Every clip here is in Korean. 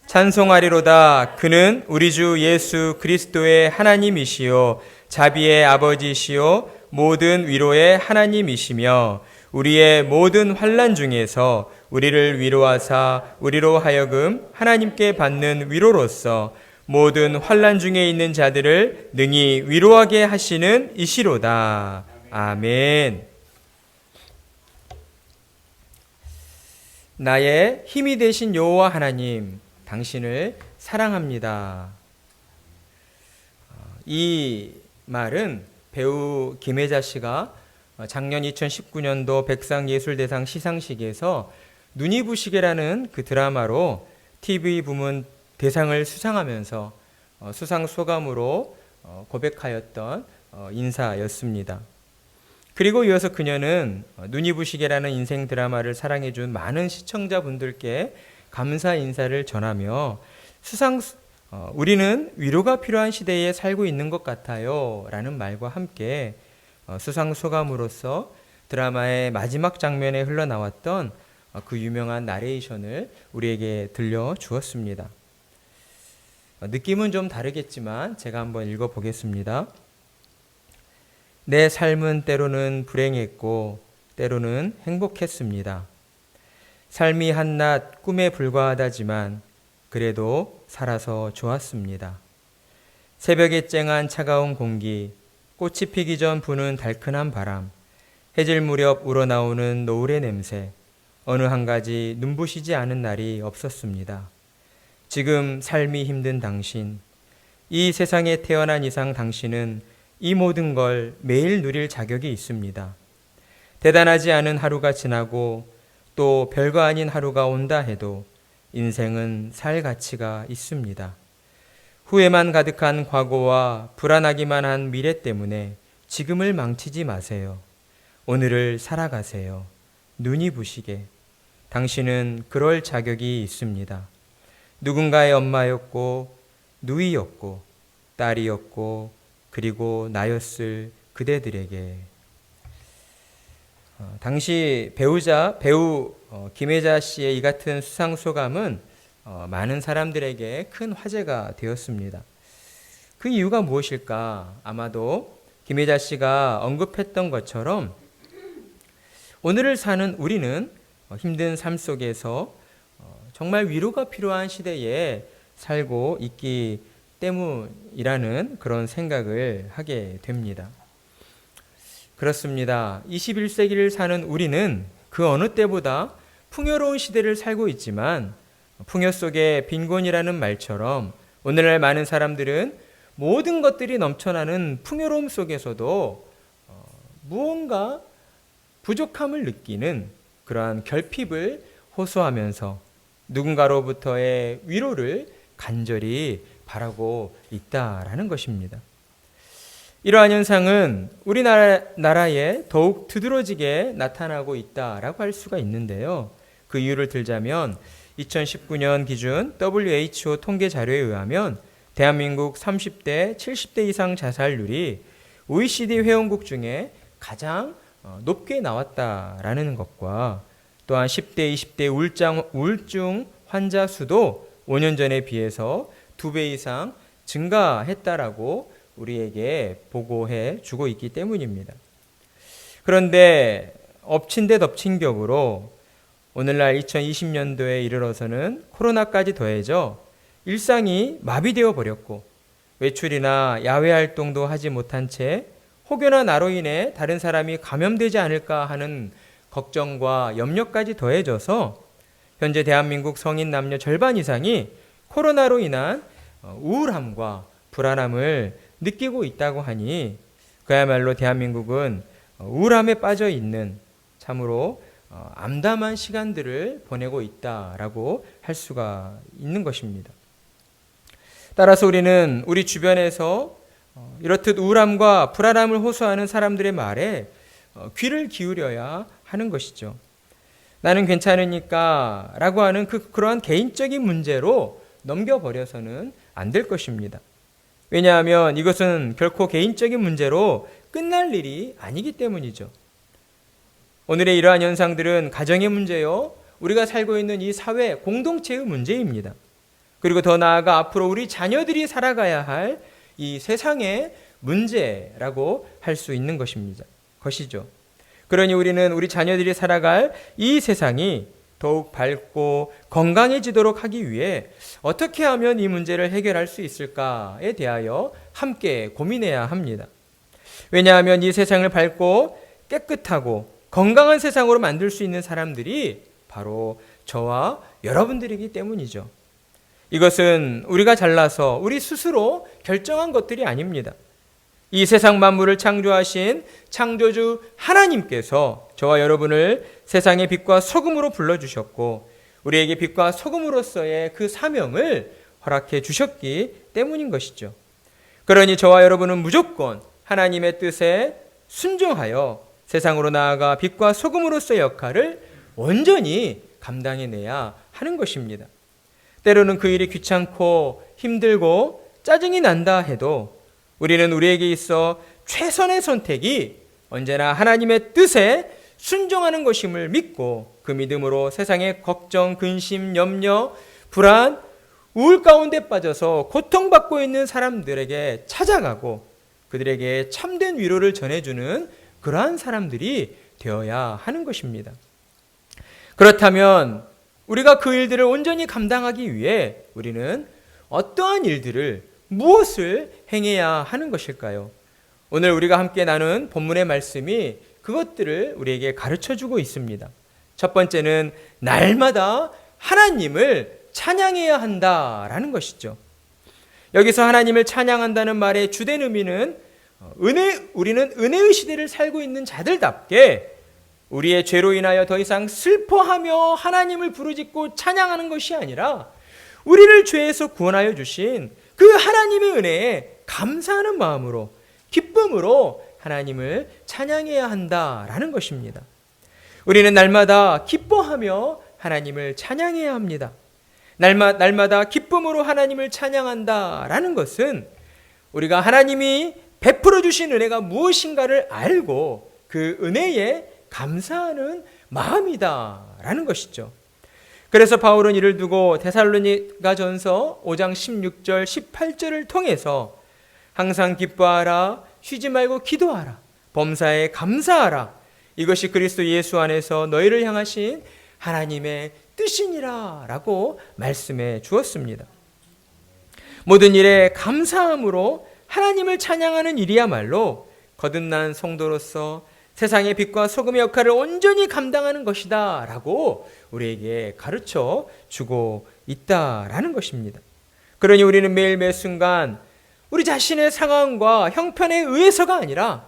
찬송하리로다. 그는 우리 주 예수 그리스도의 하나님이시요 자비의 아버지시요 모든 위로의 하나님이시며 우리의 모든 환난 중에서 우리를 위로하사 우리로 하여금 하나님께 받는 위로로서 모든 환난 중에 있는 자들을 능히 위로하게 하시는 이시로다. 아멘. 나의 힘이 되신 여호와 하나님, 당신을 사랑합니다. 이 말은 배우 김혜자 씨가 작년 2019년도 백상예술대상 시상식에서 눈이 부시게라는 그 드라마로 TV 부문 대상을 수상하면서 수상 소감으로 고백하였던 인사였습니다. 그리고 이어서 그녀는 눈이 부시게라는 인생 드라마를 사랑해준 많은 시청자분들께 감사 인사를 전하며 우리는 위로가 필요한 시대에 살고 있는 것 같아요 라는 말과 함께 수상 소감으로서 드라마의 마지막 장면에 흘러나왔던 그 유명한 나레이션을 우리에게 들려주었습니다. 느낌은 좀 다르겠지만 제가 한번 읽어보겠습니다. 내 삶은 때로는 불행했고 때로는 행복했습니다. 삶이 한낱 꿈에 불과하다지만 그래도 살아서 좋았습니다. 새벽에 쨍한 차가운 공기, 꽃이 피기 전 부는 달큰한 바람, 해질 무렵 우러나오는 노을의 냄새, 어느 한 가지 눈부시지 않은 날이 없었습니다. 지금 삶이 힘든 당신, 이 세상에 태어난 이상 당신은 이 모든 걸 매일 누릴 자격이 있습니다. 대단하지 않은 하루가 지나고 또 별거 아닌 하루가 온다 해도 인생은 살 가치가 있습니다. 후회만 가득한 과거와 불안하기만 한 미래 때문에 지금을 망치지 마세요. 오늘을 살아가세요. 눈이 부시게. 당신은 그럴 자격이 있습니다. 누군가의 엄마였고 누이였고 딸이었고 그리고 나였을 그대들에게. 당시 배우 김혜자 씨의 이 같은 수상 소감은 많은 사람들에게 큰 화제가 되었습니다. 그 이유가 무엇일까? 아마도 김혜자 씨가 언급했던 것처럼 오늘을 사는 우리는 힘든 삶 속에서 정말 위로가 필요한 시대에 살고 있기 때문이라는 그런 생각을 하게 됩니다. 그렇습니다. 21세기를 사는 우리는 그 어느 때보다 풍요로운 시대를 살고 있지만 풍요 속의 빈곤이라는 말처럼 오늘날 많은 사람들은 모든 것들이 넘쳐나는 풍요로움 속에서도 무언가 부족함을 느끼는 그러한 결핍을 호소하면서 누군가로부터의 위로를 간절히 바라고 있다라는 것입니다. 이러한 현상은 우리나라에 더욱 두드러지게 나타나고 있다라고 할 수가 있는데요. 그 이유를 들자면 2019년 기준 WHO 통계 자료에 의하면 대한민국 30대, 70대 이상 자살률이 OECD 회원국 중에 가장 높게 나왔다라는 것과 또한 10대, 20대 우울증 환자 수도 5년 전에 비해서 2배 이상 증가했다라고 우리에게 보고해 주고 있기 때문입니다. 그런데 엎친 데 덮친 격으로 오늘날 2020년도에 이르러서는 코로나까지 더해져 일상이 마비되어 버렸고 외출이나 야외 활동도 하지 못한 채 혹여나 나로 인해 다른 사람이 감염되지 않을까 하는 걱정과 염려까지 더해져서 현재 대한민국 성인 남녀 절반 이상이 코로나로 인한 우울함과 불안함을 느끼고 있다고 하니 그야말로 대한민국은 우울함에 빠져 있는 참으로 암담한 시간들을 보내고 있다라고 할 수가 있는 것입니다. 따라서 우리는 우리 주변에서 이렇듯 우울함과 불안함을 호소하는 사람들의 말에 귀를 기울여야 하는 것이죠. 나는 괜찮으니까 라고 하는 그러한 개인적인 문제로 넘겨버려서는 안 될 것입니다. 왜냐하면 이것은 결코 개인적인 문제로 끝날 일이 아니기 때문이죠. 오늘의 이러한 현상들은 가정의 문제요, 우리가 살고 있는 이 사회 공동체의 문제입니다. 그리고 더 나아가 앞으로 우리 자녀들이 살아가야 할 이 세상의 문제라고 할 수 있는 것이죠. 그러니 우리는 우리 자녀들이 살아갈 이 세상이 더욱 밝고 건강해지도록 하기 위해 어떻게 하면 이 문제를 해결할 수 있을까에 대하여 함께 고민해야 합니다. 왜냐하면 이 세상을 밝고 깨끗하고 건강한 세상으로 만들 수 있는 사람들이 바로 저와 여러분들이기 때문이죠. 이것은 우리가 잘나서 우리 스스로 결정한 것들이 아닙니다. 이 세상 만물을 창조하신 창조주 하나님께서 저와 여러분을 세상의 빛과 소금으로 불러주셨고 우리에게 빛과 소금으로서의 그 사명을 허락해 주셨기 때문인 것이죠. 그러니 저와 여러분은 무조건 하나님의 뜻에 순종하여 세상으로 나아가 빛과 소금으로서의 역할을 온전히 감당해내야 하는 것입니다. 때로는 그 일이 귀찮고 힘들고 짜증이 난다 해도 우리는 우리에게 있어 최선의 선택이 언제나 하나님의 뜻에 순종하는 것임을 믿고 그 믿음으로 세상의 걱정, 근심, 염려, 불안, 우울 가운데 빠져서 고통받고 있는 사람들에게 찾아가고 그들에게 참된 위로를 전해주는 그러한 사람들이 되어야 하는 것입니다. 그렇다면 우리가 그 일들을 온전히 감당하기 위해 우리는 어떠한 일들을 무엇을 행해야 하는 것일까요? 오늘 우리가 함께 나눈 본문의 말씀이 그것들을 우리에게 가르쳐주고 있습니다. 첫 번째는 날마다 하나님을 찬양해야 한다라는 것이죠. 여기서 하나님을 찬양한다는 말의 주된 의미는 우리는 은혜의 시대를 살고 있는 자들답게 우리의 죄로 인하여 더 이상 슬퍼하며 하나님을 부르짖고 찬양하는 것이 아니라 우리를 죄에서 구원하여 주신 그 하나님의 은혜에 감사하는 마음으로 기쁨으로 하나님을 찬양해야 한다라는 것입니다. 우리는 날마다 기뻐하며 하나님을 찬양해야 합니다. 날마다 기쁨으로 하나님을 찬양한다라는 것은 우리가 하나님이 베풀어 주신 은혜가 무엇인가를 알고 그 은혜에 감사하는 마음이다라는 것이죠. 그래서 바울은 이를 두고 데살로니가전서 5장 16절 18절을 통해서 항상 기뻐하라, 쉬지 말고 기도하라, 범사에 감사하라, 이것이 그리스도 예수 안에서 너희를 향하신 하나님의 뜻이니라 라고 말씀해 주었습니다. 모든 일에 감사함으로 하나님을 찬양하는 일이야말로 거듭난 성도로서 세상의 빛과 소금의 역할을 온전히 감당하는 것이다 라고 우리에게 가르쳐 주고 있다라는 것입니다. 그러니 우리는 매일 매 순간 우리 자신의 상황과 형편에 의해서가 아니라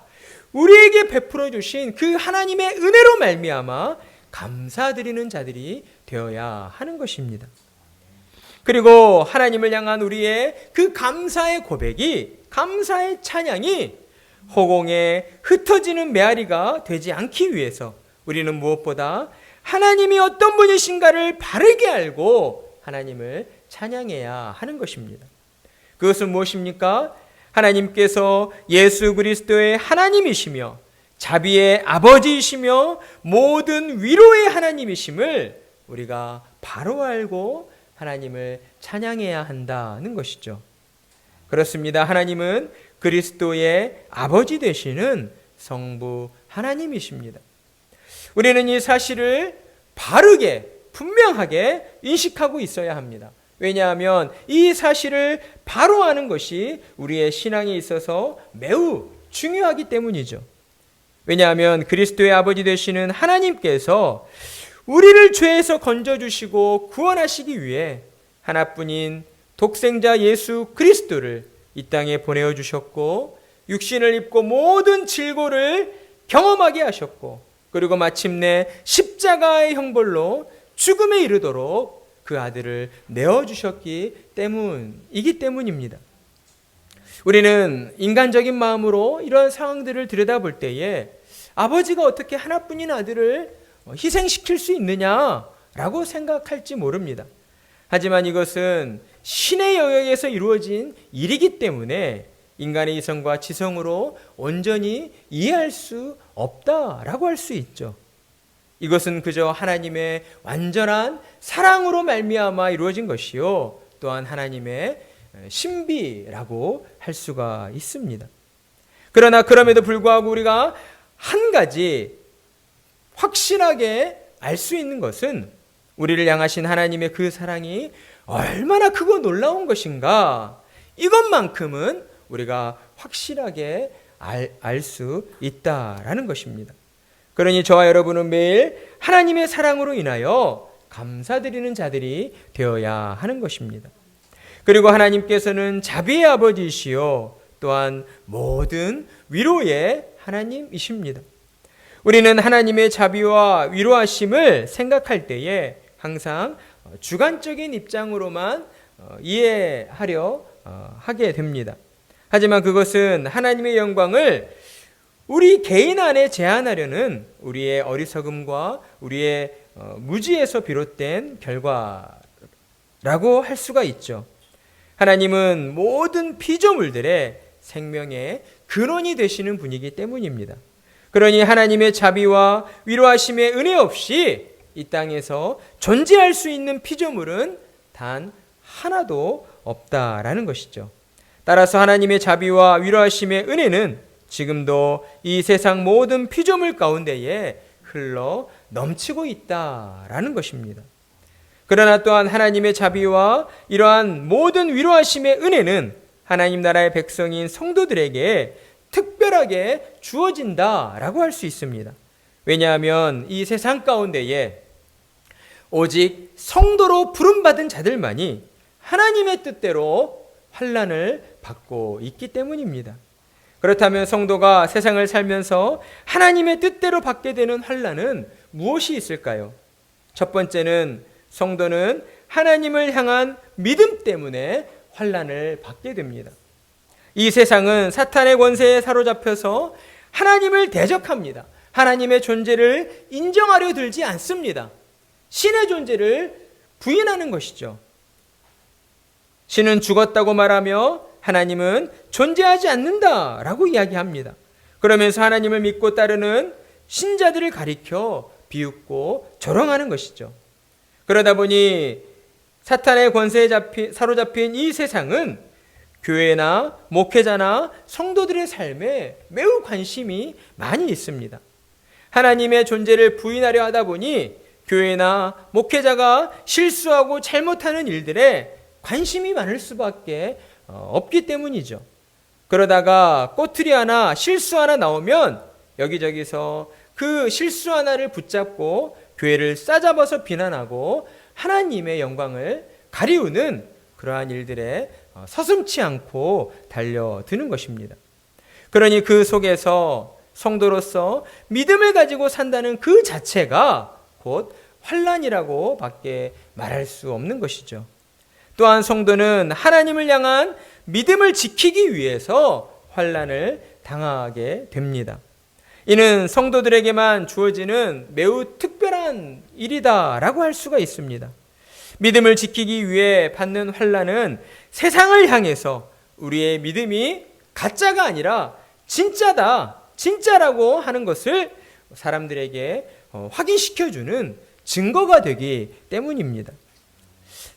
우리에게 베풀어 주신 그 하나님의 은혜로 말미암아 감사드리는 자들이 되어야 하는 것입니다. 그리고 하나님을 향한 우리의 그 감사의 고백이, 감사의 찬양이 허공에 흩어지는 메아리가 되지 않기 위해서 우리는 무엇보다 하나님이 어떤 분이신가를 바르게 알고 하나님을 찬양해야 하는 것입니다. 그것은 무엇입니까? 하나님께서 예수 그리스도의 하나님이시며 자비의 아버지이시며 모든 위로의 하나님이심을 우리가 바로 알고 하나님을 찬양해야 한다는 것이죠. 그렇습니다. 하나님은 그리스도의 아버지 되시는 성부 하나님이십니다. 우리는 이 사실을 바르게 분명하게 인식하고 있어야 합니다. 왜냐하면 이 사실을 바로 아는 것이 우리의 신앙에 있어서 매우 중요하기 때문이죠. 왜냐하면 그리스도의 아버지 되시는 하나님께서 우리를 죄에서 건져주시고 구원하시기 위해 하나뿐인 독생자 예수 그리스도를 이 땅에 보내어 주셨고 육신을 입고 모든 질고를 경험하게 하셨고 그리고 마침내 십자가의 형벌로 죽음에 이르도록 그 아들을 내어주셨기 때문이기 때문입니다. 우리는 인간적인 마음으로 이러한 상황들을 들여다볼 때에 아버지가 어떻게 하나뿐인 아들을 희생시킬 수 있느냐라고 생각할지 모릅니다. 하지만 이것은 신의 영역에서 이루어진 일이기 때문에 인간의 이성과 지성으로 온전히 이해할 수 없다라고 할 수 있죠. 이것은 그저 하나님의 완전한 사랑으로 말미암아 이루어진 것이요 또한 하나님의 신비라고 할 수가 있습니다. 그러나 그럼에도 불구하고 우리가 한 가지 확실하게 알 수 있는 것은 우리를 향하신 하나님의 그 사랑이 얼마나 크고 놀라운 것인가, 이것만큼은 우리가 확실하게 알 수 있다라는 것입니다. 그러니 저와 여러분은 매일 하나님의 사랑으로 인하여 감사드리는 자들이 되어야 하는 것입니다. 그리고 하나님께서는 자비의 아버지이시요 또한 모든 위로의 하나님이십니다. 우리는 하나님의 자비와 위로하심을 생각할 때에 항상 주관적인 입장으로만 이해하려 하게 됩니다. 하지만 그것은 하나님의 영광을 우리 개인 안에 제한하려는 우리의 어리석음과 우리의 무지에서 비롯된 결과라고 할 수가 있죠. 하나님은 모든 피조물들의 생명의 근원이 되시는 분이기 때문입니다. 그러니 하나님의 자비와 위로하심의 은혜 없이 이 땅에서 존재할 수 있는 피조물은 단 하나도 없다라는 것이죠. 따라서 하나님의 자비와 위로하심의 은혜는 지금도 이 세상 모든 피조물 가운데에 흘러 넘치고 있다라는 것입니다. 그러나 또한 하나님의 자비와 이러한 모든 위로하심의 은혜는 하나님 나라의 백성인 성도들에게 특별하게 주어진다라고 할 수 있습니다. 왜냐하면 이 세상 가운데에 오직 성도로 부름받은 자들만이 하나님의 뜻대로 환난을 받고 있기 때문입니다. 그렇다면 성도가 세상을 살면서 하나님의 뜻대로 받게 되는 환난은 무엇이 있을까요? 첫 번째는 성도는 하나님을 향한 믿음 때문에 환난을 받게 됩니다. 이 세상은 사탄의 권세에 사로잡혀서 하나님을 대적합니다. 하나님의 존재를 인정하려 들지 않습니다. 신의 존재를 부인하는 것이죠. 신은 죽었다고 말하며 하나님은 존재하지 않는다라고 이야기합니다. 그러면서 하나님을 믿고 따르는 신자들을 가리켜 비웃고 조롱하는 것이죠. 그러다 보니 사탄의 권세에 사로잡힌 이 세상은 교회나 목회자나 성도들의 삶에 매우 관심이 많이 있습니다. 하나님의 존재를 부인하려 하다 보니 교회나 목회자가 실수하고 잘못하는 일들에 관심이 많을 수밖에 없기 때문이죠. 그러다가 꼬투리 하나 실수 하나 나오면 여기저기서 그 실수 하나를 붙잡고 교회를 싸잡아서 비난하고 하나님의 영광을 가리우는 그러한 일들에 서슴지 않고 달려드는 것입니다. 그러니 그 속에서 성도로서 믿음을 가지고 산다는 그 자체가 곧 환난이라고 밖에 말할 수 없는 것이죠. 또한 성도는 하나님을 향한 믿음을 지키기 위해서 환난을 당하게 됩니다. 이는 성도들에게만 주어지는 매우 특별한 일이다라고 할 수가 있습니다. 믿음을 지키기 위해 받는 환난은 세상을 향해서 우리의 믿음이 가짜가 아니라 진짜다, 진짜라고 하는 것을 사람들에게 확인시켜주는 증거가 되기 때문입니다.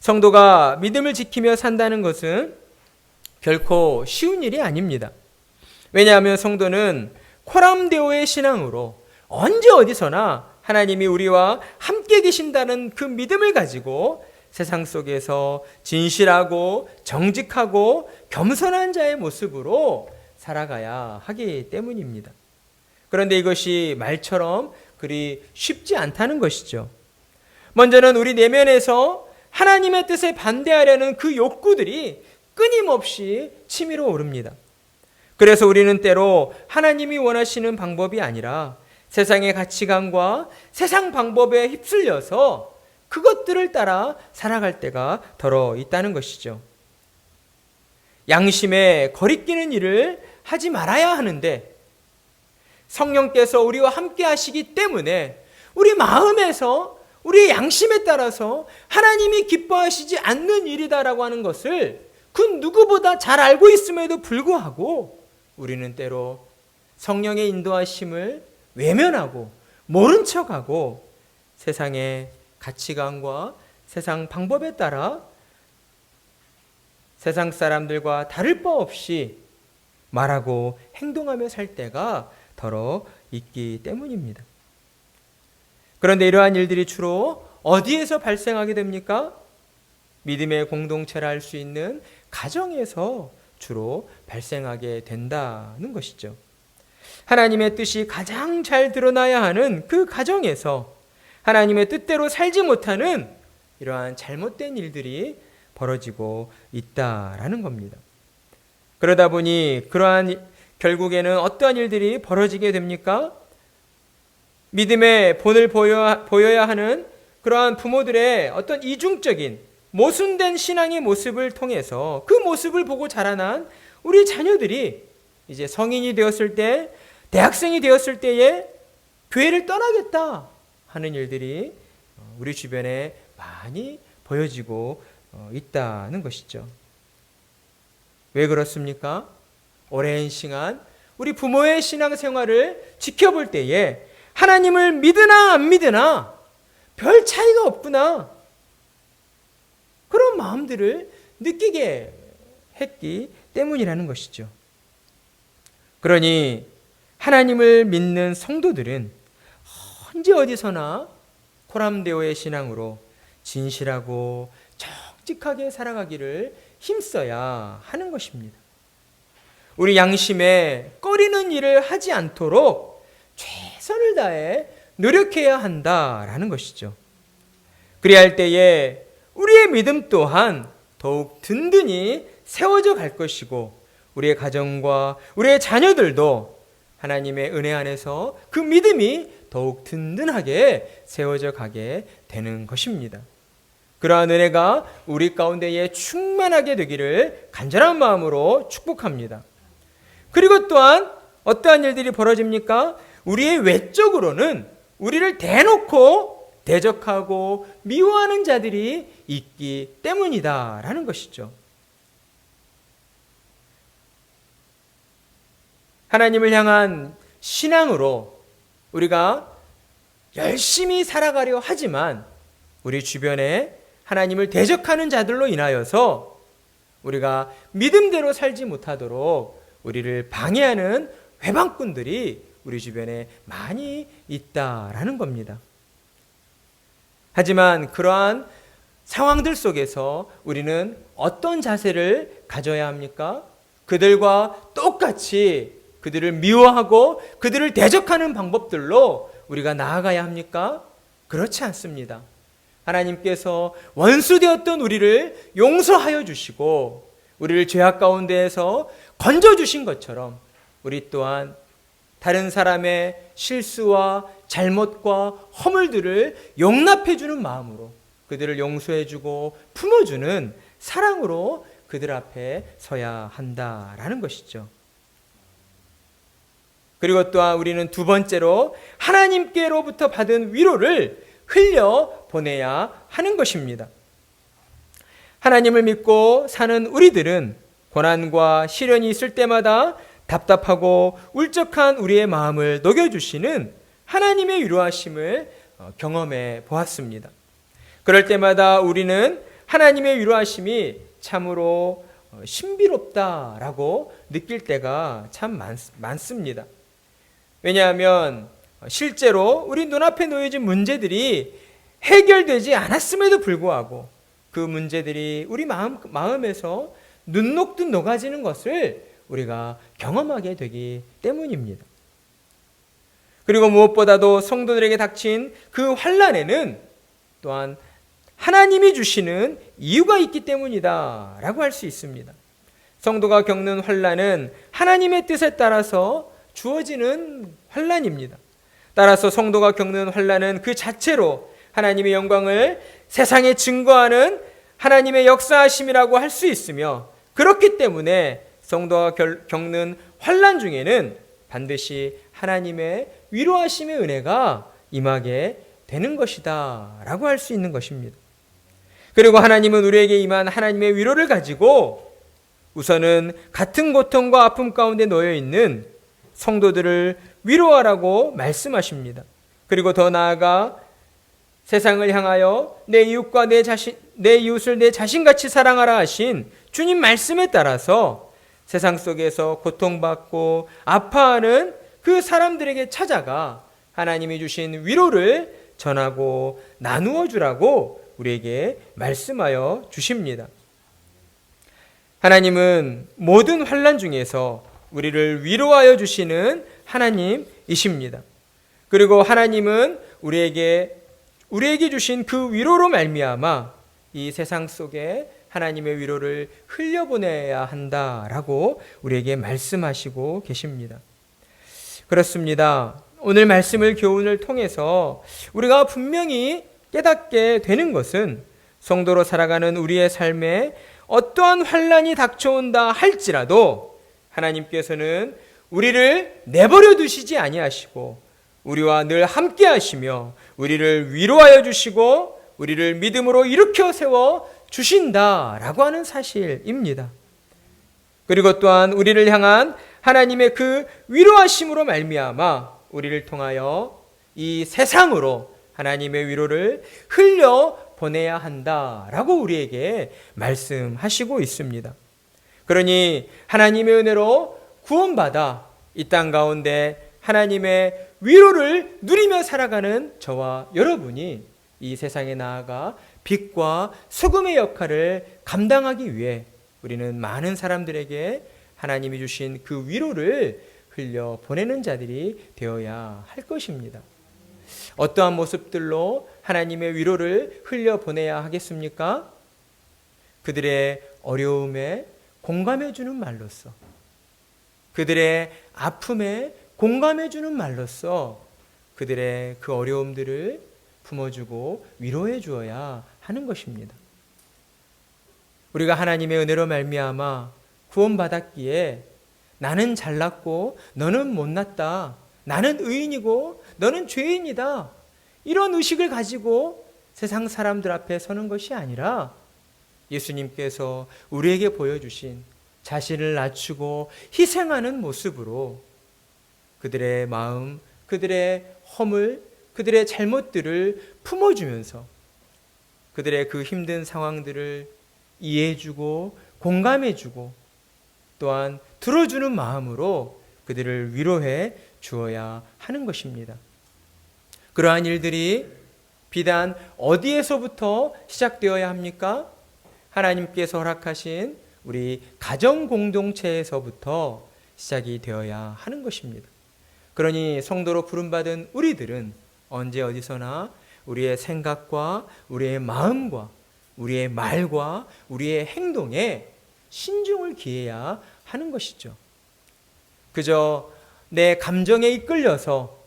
성도가 믿음을 지키며 산다는 것은 결코 쉬운 일이 아닙니다. 왜냐하면 성도는 코람데오의 신앙으로 언제 어디서나 하나님이 우리와 함께 계신다는 그 믿음을 가지고 세상 속에서 진실하고 정직하고 겸손한 자의 모습으로 살아가야 하기 때문입니다. 그런데 이것이 말처럼 그리 쉽지 않다는 것이죠. 먼저는 우리 내면에서 하나님의 뜻에 반대하려는 그 욕구들이 끊임없이 치밀어 오릅니다. 그래서 우리는 때로 하나님이 원하시는 방법이 아니라 세상의 가치관과 세상 방법에 휩쓸려서 그것들을 따라 살아갈 때가 더러 있다는 것이죠. 양심에 거리끼는 일을 하지 말아야 하는데 성령께서 우리와 함께 하시기 때문에 우리 마음에서 우리의 양심에 따라서 하나님이 기뻐하시지 않는 일이다라고 하는 것을 그 누구보다 잘 알고 있음에도 불구하고 우리는 때로 성령의 인도하심을 외면하고 모른 척하고 세상의 가치관과 세상 방법에 따라 세상 사람들과 다를 바 없이 말하고 행동하며 살 때가 더러 있기 때문입니다. 그런데 이러한 일들이 주로 어디에서 발생하게 됩니까? 믿음의 공동체라 할 수 있는 가정에서 주로 발생하게 된다는 것이죠. 하나님의 뜻이 가장 잘 드러나야 하는 그 가정에서 하나님의 뜻대로 살지 못하는 이러한 잘못된 일들이 벌어지고 있다라는 겁니다. 그러다 보니 그러한 결국에는 어떠한 일들이 벌어지게 됩니까? 믿음의 본을 보여야 하는 그러한 부모들의 어떤 이중적인 모순된 신앙의 모습을 통해서 그 모습을 보고 자라난 우리 자녀들이 이제 성인이 되었을 때, 대학생이 되었을 때에 교회를 떠나겠다 하는 일들이 우리 주변에 많이 보여지고 있다는 것이죠. 왜 그렇습니까? 오랜 시간 우리 부모의 신앙생활을 지켜볼 때에 하나님을 믿으나 안 믿으나 별 차이가 없구나, 그런 마음들을 느끼게 했기 때문이라는 것이죠. 그러니 하나님을 믿는 성도들은 언제 어디서나 코람데오의 신앙으로 진실하고 정직하게 살아가기를 힘써야 하는 것입니다. 우리 양심에 꺼리는 일을 하지 않도록 최선을 다해 노력해야 한다라는 것이죠. 그래야 할 때에 우리의 믿음 또한 더욱 든든히 세워져 갈 것이고 우리의 가정과 우리의 자녀들도 하나님의 은혜 안에서 그 믿음이 더욱 든든하게 세워져 가게 되는 것입니다. 그러한 은혜가 우리 가운데에 충만하게 되기를 간절한 마음으로 축복합니다. 그리고 또한 어떠한 일들이 벌어집니까? 우리의 외적으로는 우리를 대놓고 대적하고 미워하는 자들이 있기 때문이다라는 것이죠. 하나님을 향한 신앙으로 우리가 열심히 살아가려 하지만 우리 주변에 하나님을 대적하는 자들로 인하여서 우리가 믿음대로 살지 못하도록 우리를 방해하는 회방꾼들이 우리 주변에 많이 있다라는 겁니다. 하지만 그러한 상황들 속에서 우리는 어떤 자세를 가져야 합니까? 그들과 똑같이 그들을 미워하고 그들을 대적하는 방법들로 우리가 나아가야 합니까? 그렇지 않습니다. 하나님께서 원수되었던 우리를 용서하여 주시고 우리를 죄악 가운데에서 건져주신 것처럼 우리 또한 다른 사람의 실수와 잘못과 허물들을 용납해주는 마음으로 그들을 용서해주고 품어주는 사랑으로 그들 앞에 서야 한다라는 것이죠. 그리고 또한 우리는 두 번째로 하나님께로부터 받은 위로를 흘려 보내야 하는 것입니다. 하나님을 믿고 사는 우리들은 고난과 시련이 있을 때마다 답답하고 울적한 우리의 마음을 녹여주시는 하나님의 위로하심을 경험해 보았습니다. 그럴 때마다 우리는 하나님의 위로하심이 참으로 신비롭다라고 느낄 때가 참 많습니다. 왜냐하면 실제로 우리 눈앞에 놓여진 문제들이 해결되지 않았음에도 불구하고 그 문제들이 우리 마음에서 눈 녹듯 녹아지는 것을 우리가 경험하게 되기 때문입니다. 그리고 무엇보다도 성도들에게 닥친 그 환난에는 또한 하나님이 주시는 이유가 있기 때문이다 라고 할 수 있습니다. 성도가 겪는 환난은 하나님의 뜻에 따라서 주어지는 환난입니다. 따라서 성도가 겪는 환난은 그 자체로 하나님의 영광을 세상에 증거하는 하나님의 역사하심이라고 할 수 있으며, 그렇기 때문에 성도가 겪는 환난 중에는 반드시 하나님의 위로하심의 은혜가 임하게 되는 것이다 라고 할 수 있는 것입니다. 그리고 하나님은 우리에게 임한 하나님의 위로를 가지고 우선은 같은 고통과 아픔 가운데 놓여 있는 성도들을 위로하라고 말씀하십니다. 그리고 더 나아가 세상을 향하여 내 이웃과 내 이웃을 내 자신같이 사랑하라 하신 주님 말씀에 따라서 세상 속에서 고통받고 아파하는 그 사람들에게 찾아가 하나님이 주신 위로를 전하고 나누어 주라고 우리에게 말씀하여 주십니다. 하나님은 모든 환난 중에서 우리를 위로하여 주시는 하나님이십니다. 그리고 하나님은 우리에게 주신 그 위로로 말미암아 이 세상 속에 하나님의 위로를 흘려보내야 한다라고 우리에게 말씀하시고 계십니다. 그렇습니다. 오늘 말씀을 교훈을 통해서 우리가 분명히 깨닫게 되는 것은 성도로 살아가는 우리의 삶에 어떠한 환난이 닥쳐온다 할지라도 하나님께서는 우리를 내버려 두시지 아니하시고 우리와 늘 함께 하시며 우리를 위로하여 주시고 우리를 믿음으로 일으켜 세워 주신다라고 하는 사실입니다. 그리고 또한 우리를 향한 하나님의 그 위로하심으로 말미암아 우리를 통하여 이 세상으로 하나님의 위로를 흘려 보내야 한다라고 우리에게 말씀하시고 있습니다. 그러니 하나님의 은혜로 구원받아 이 땅 가운데 하나님의 위로를 누리며 살아가는 저와 여러분이 이 세상에 나아가 빛과 소금의 역할을 감당하기 위해 우리는 많은 사람들에게 하나님이 주신 그 위로를 흘려 보내는 자들이 되어야 할 것입니다. 어떠한 모습들로 하나님의 위로를 흘려 보내야 하겠습니까? 그들의 어려움에 공감해 주는 말로써, 그들의 아픔에 공감해 주는 말로써 그들의 그 어려움들을 품어주고 위로해 주어야 하는 것입니다. 우리가 하나님의 은혜로 말미암아 구원받았기에 나는 잘났고 너는 못났다, 나는 의인이고 너는 죄인이다, 이런 의식을 가지고 세상 사람들 앞에 서는 것이 아니라 예수님께서 우리에게 보여주신 자신을 낮추고 희생하는 모습으로 그들의 마음, 그들의 허물, 그들의 잘못들을 품어주면서 그들의 그 힘든 상황들을 이해해주고 공감해주고 또한 들어주는 마음으로 그들을 위로해 주어야 하는 것입니다. 그러한 일들이 비단 어디에서부터 시작되어야 합니까? 하나님께서 허락하신 우리 가정 공동체에서부터 시작이 되어야 하는 것입니다. 그러니 성도로 부름받은 우리들은 언제 어디서나 우리의 생각과 우리의 마음과 우리의 말과 우리의 행동에 신중을 기해야 하는 것이죠. 그저 내 감정에 이끌려서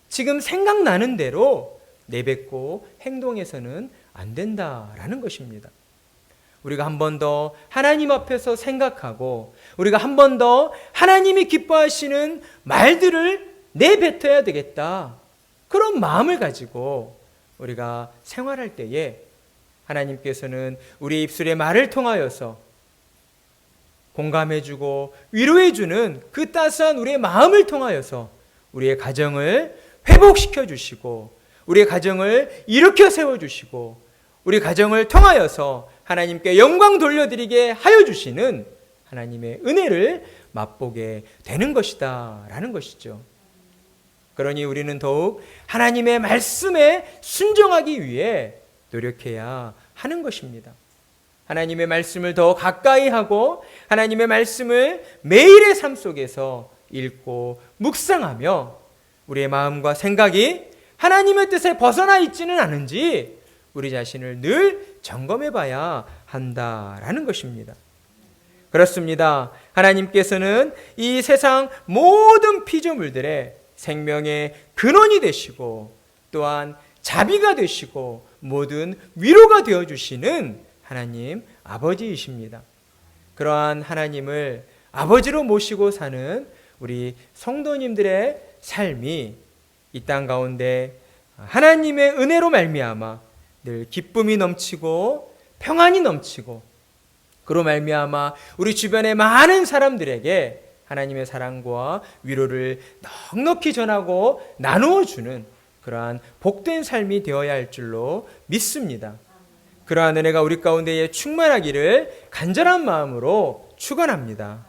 지금 생각나는 대로 내뱉고 행동해서는 안 된다라는 것입니다. 우리가 한 번 더 하나님 앞에서 생각하고 우리가 한 번 더 하나님이 기뻐하시는 말들을 내뱉어야 되겠다, 그런 마음을 가지고 우리가 생활할 때에 하나님께서는 우리 입술의 말을 통하여서 공감해주고 위로해주는 그 따스한 우리의 마음을 통하여서 우리의 가정을 회복시켜 주시고 우리의 가정을 일으켜 세워주시고 우리 가정을 통하여서 하나님께 영광 돌려드리게 하여 주시는 하나님의 은혜를 맛보게 되는 것이다 라는 것이죠. 그러니 우리는 더욱 하나님의 말씀에 순종하기 위해 노력해야 하는 것입니다. 하나님의 말씀을 더 가까이 하고 하나님의 말씀을 매일의 삶 속에서 읽고 묵상하며 우리의 마음과 생각이 하나님의 뜻에 벗어나 있지는 않은지 우리 자신을 늘 점검해 봐야 한다라는 것입니다. 그렇습니다. 하나님께서는 이 세상 모든 피조물들의 생명의 근원이 되시고 또한 자비가 되시고 모든 위로가 되어주시는 하나님 아버지이십니다. 그러한 하나님을 아버지로 모시고 사는 우리 성도님들의 삶이 이 땅 가운데 하나님의 은혜로 말미암아 늘 기쁨이 넘치고 평안이 넘치고 그로 말미암아 우리 주변의 많은 사람들에게 하나님의 사랑과 위로를 넉넉히 전하고 나누어 주는 그러한 복된 삶이 되어야 할 줄로 믿습니다. 그러한 은혜가 우리 가운데에 충만하기를 간절한 마음으로 축원합니다.